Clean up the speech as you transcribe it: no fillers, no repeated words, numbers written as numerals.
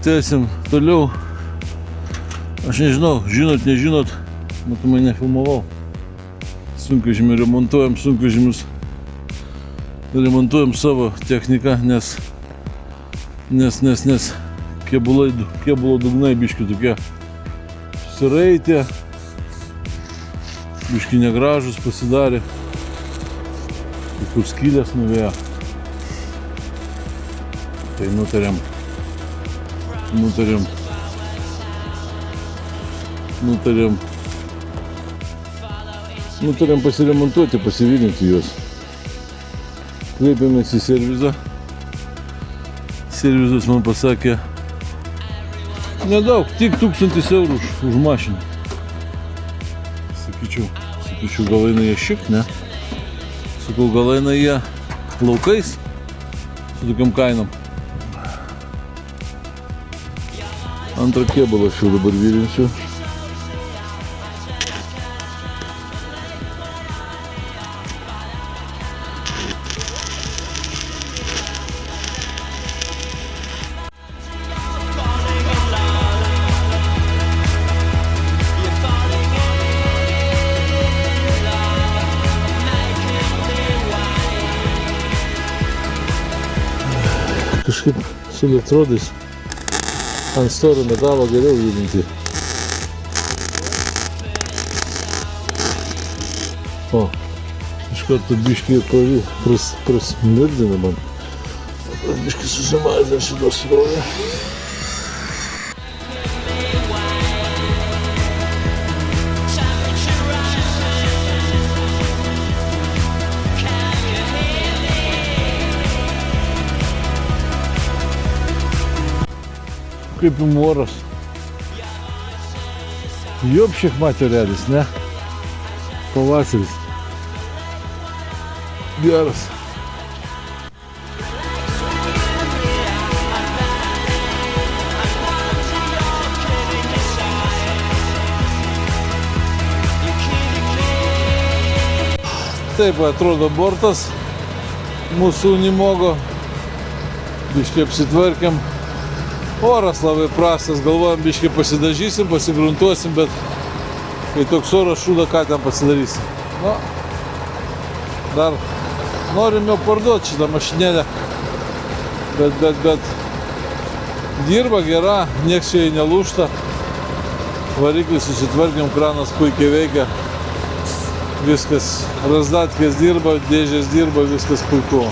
Tęsim toliau. Aš nežinau, žinot, nežinot, matomai nefilmavau. Sunkvežimį remontuojam, sunkvežimius. Remontuojam savo techniką, nes kėbulo dugnai biški tokie susiraitė, biški negražus pasidarė, kur skylės nuvėjo. Tai nutarėm pasiremontuoti, pasivilinti juos. Kreipėmės į servizą. Servizas man pasakė, nedaug, tik 1000 eurų už mašiną. Sakyčiau, gal eina jie šiek, ne? Sakau, gal eina jie laukais su tokiam kainom. Antrą kėbulą aš jau dabar virinsiu. Kažkaip su elektrodais ant storo metalo geriau judinti. O, iš karto biškį prasmirdina man. Biškį susimažina šitą srovę. Kaip jums oras. Jopšiek materialis, ne? Pavasaris. Geras. Taip atrodo bortas mūsų Unimogo. Biškai apsitvarkėm. Oras labai prastas, galvojam biškai pasidažysim, pasigruntuosim, bet kai toks oras šūda, ką ten pasidarysim. Nu, dar norim jau parduoti šitą mašinėlę, bet dirba gera, nieks čia nelūžta. Variklį susitvarkėm, kranas puikiai veikia. Viskas, razdatkės dirba, dėžės dirba, viskas puiku.